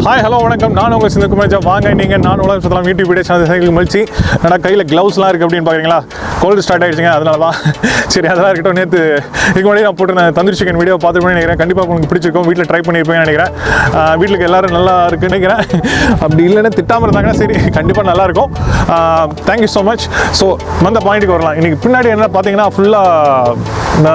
Hi hello வணக்கம். நான் உங்கள் சிந்தகுமார். வாங்க நீங்கள் நான் உலகம் சுற்றலாம் யூடியூப் வீடியோ சேனல் சைக்கிள் மலிச்சு ஏன்னா கையில் க்ளவுஸ்லாம் இருக்குது அப்படின்னு பார்க்குறீங்களா? கோல்டு ஸ்டார்ட் ஆகிடுச்சுங்க, அதனால தான். சரி, அதெல்லாம் இருக்கட்டும். நேற்று இதுக்கு முன்னாடி நான் போட்டு தந்தூரி சிக்கன் வீடியோ பார்த்துட்டு நினைக்கிறேன். கண்டிப்பாக உங்களுக்கு பிடிச்சிருக்கும். வீட்டில் ட்ரை பண்ணியிருப்பேன்னு நினைக்கிறேன். வீட்டுக்கு எல்லோரும் நல்லா இருக்குன்னு நினைக்கிறேன். அப்படி இல்லைன்னா திட்டாமல் இருந்தாங்கன்னா சரி, கண்டிப்பாக நல்லாயிருக்கும். Thank you so much. ஸோ வந்த பாயிண்ட்டுக்கு வரலாம். இன்றைக்கி பின்னாடி என்ன பார்த்தீங்கன்னா ஃபுல்லாக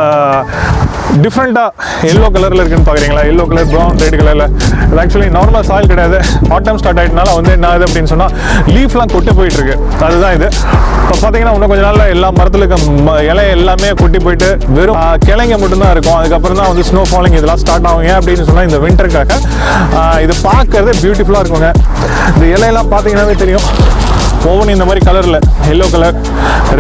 டிஃப்ரெண்ட்டாக எல்லோ கலரில் இருக்குன்னு பார்க்குறீங்களா? எல்லோ கலர், ப்ரௌன், ரெட் கலரில். இது ஆக்சுவலி நார்மல் சாயில் கிடையாது. ஆட்டம் ஸ்டார்ட் ஆகிட்டனால வந்து என்ன ஆகுது அப்படின்னு சொன்னால் லீஃப்லாம் கொட்டி போயிட்டுருக்கு. அதுதான் இது. இப்போ பார்த்தீங்கன்னா இன்னும் கொஞ்சம் நாளில் எல்லா மரத்தில் இருக்க இலை எல்லாமே கொட்டி போயிட்டு வெறும் கிளைங்க மட்டும்தான் இருக்கும். அதுக்கப்புறம் தான் வந்து ஸ்னோ ஃபாலிங் இதெல்லாம் ஸ்டார்ட் ஆகுங்க அப்படின்னு சொன்னால் இந்த வின்டருக்காக இது பார்க்கறது பியூட்டிஃபுல்லாக இருக்குங்க. இந்த இலையெல்லாம் பார்த்தீங்கன்னாவே தெரியும், ஒவ்வொன்றும் இந்த மாதிரி கலரில் yellow colour,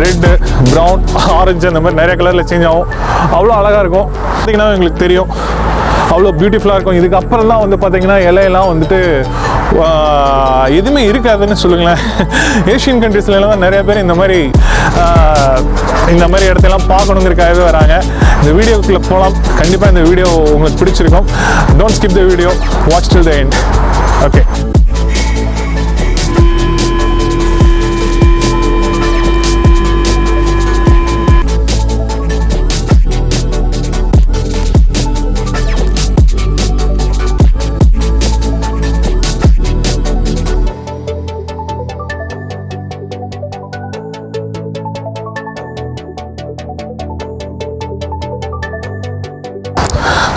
red, brown, orange அந்த மாதிரி நிறைய கலரில் சேஞ்ச் ஆகும். அவ்வளோ அழகாக இருக்கும். பார்த்திங்கன்னா எங்களுக்கு தெரியும் அவ்வளோ பியூட்டிஃபுல்லாக இருக்கும். இதுக்கப்புறம் தான் வந்து பார்த்திங்கன்னா இலையெல்லாம் வந்துட்டு எதுவுமே இருக்காதுன்னு சொல்லுங்களேன். ஏஷியன் கண்ட்ரீஸ்லாம் தான் நிறைய பேர் இந்த மாதிரி இடத்தெல்லாம் பார்க்கணுங்கிறதுக்காகவே வராங்க. இந்த வீடியோக்குள்ளே போகலாம். கண்டிப்பாக இந்த வீடியோ உங்களுக்கு பிடிச்சிருக்கும். Don't skip the video, watch till the end. Okay.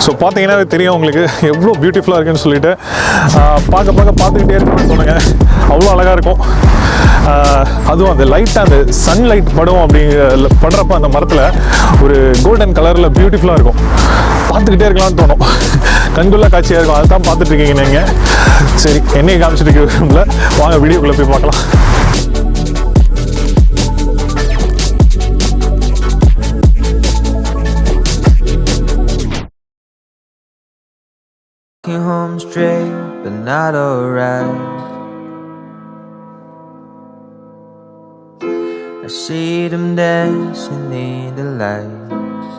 So பார்த்தீங்கன்னா தெரியும் உங்களுக்கு எவ்வளோ பியூட்டிஃபுல்லாக இருக்குன்னு சொல்லிட்டு பார்த்துக்கிட்டே இருக்கணும்னு சொல்லுங்கள். அவ்வளோ அழகாக இருக்கும். அதுவும் அந்த லைட்டாக அந்த சன்லைட் படும் படுறப்ப அந்த மரத்தில் ஒரு கோல்டன் கலரில் பியூட்டிஃபுல்லாக இருக்கும். பார்த்துக்கிட்டே இருக்கலாம்னு தோணும். கண்குள்ள காட்சியாக இருக்கும். அதை தான் பார்த்துட்ருக்கீங்க நீங்கள். சரி, என்னையை காமிச்சிட்டு இருக்கீங்களா? வாங்க வீடியோக்குள்ளே போய் பார்க்கலாம். Home straight, but not alright. I see them dancing in the lights.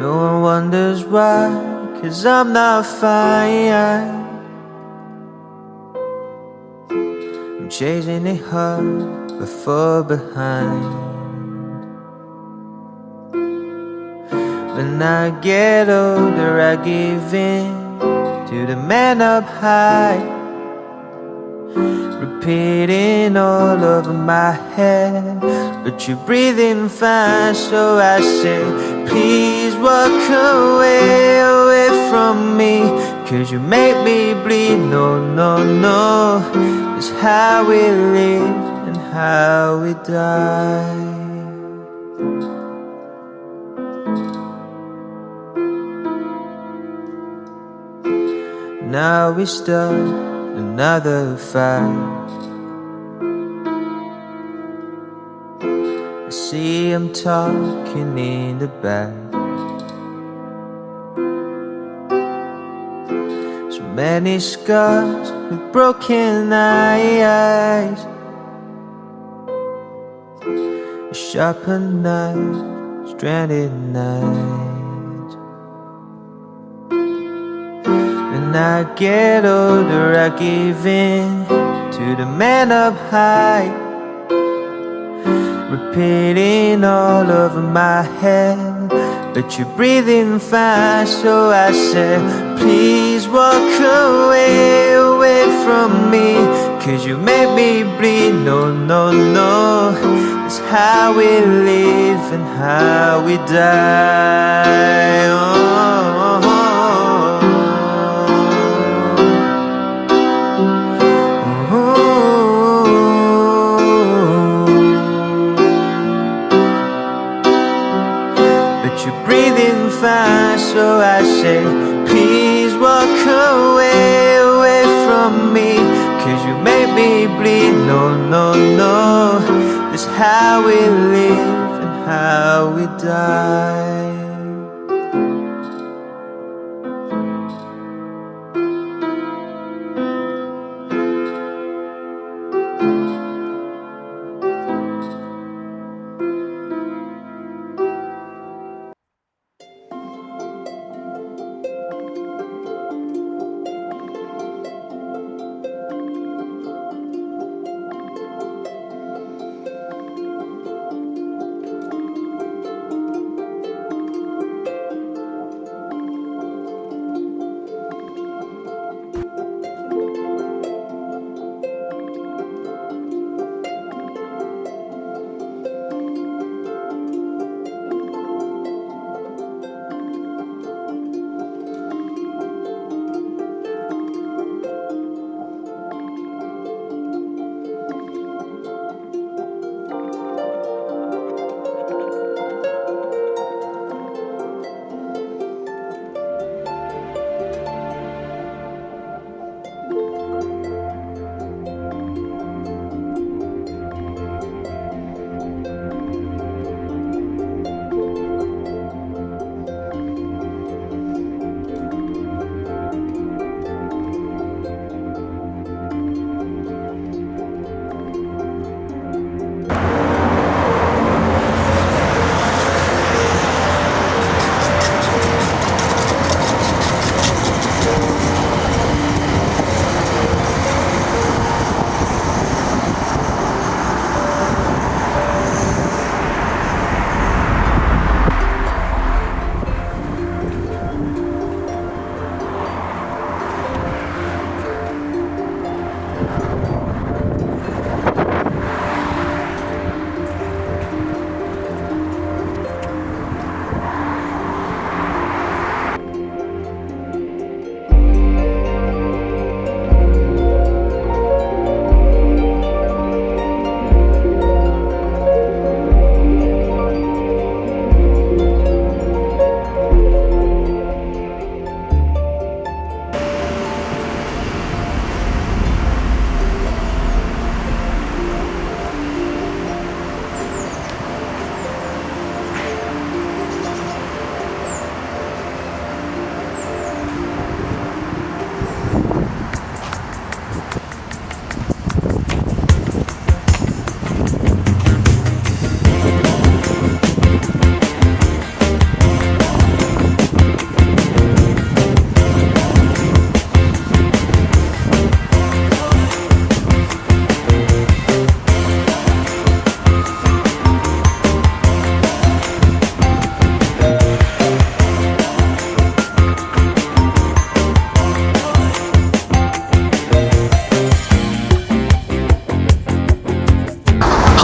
No one wonders why, 'cause I'm not fine. I'm chasing it hard, but far behind. When I get older, I give in to the man up high, repeating all over my head, but you're breathing fast, so I say, please walk away from me, 'cause you make me bleed. No, no, no, it's how we live and how we die. Now we start another fight. I see him talking in the back. So many scars with broken eyes, a sharpened knife, stranded nights. When I get older, I give in to the man up high, repeating all over my head, but you're breathing fast, so I said, please walk away from me, 'cause you make me bleed. No, no, no, it's how we live and how we die. Fast, so I say, please walk away from me, 'cause you make me bleed. No, no, no, this is how we live and how we die.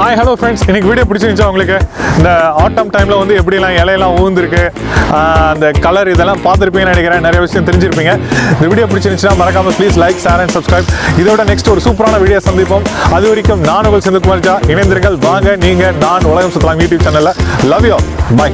Hi hello friends, இன்னைக்கு video பிடிச்சிருந்துச்சா உங்களுக்கு? இந்த ஆட்டம் டைமில் வந்து எப்படிலாம் இலையெல்லாம் ஊந்துருக்கு, அந்த colour இதெல்லாம் பார்த்துருப்பீங்கன்னு நினைக்கிறேன். நிறைய விஷயம் தெரிஞ்சிருப்பீங்க. இந்த வீடியோ பிடிச்சிருந்துச்சுன்னா மறக்காம please like, share and subscribe. இதோட நெக்ஸ்ட் ஒரு சூப்பரான வீடியோ சந்திப்போம். அது வரைக்கும் நான் உங்கள் செந்தில்குமார் ஜா. இணைந்திருங்கள். வாங்க, நீங்கள் நான் உலகம் சுற்றலாம் யூடியூப் சேனலில். Love you. பை.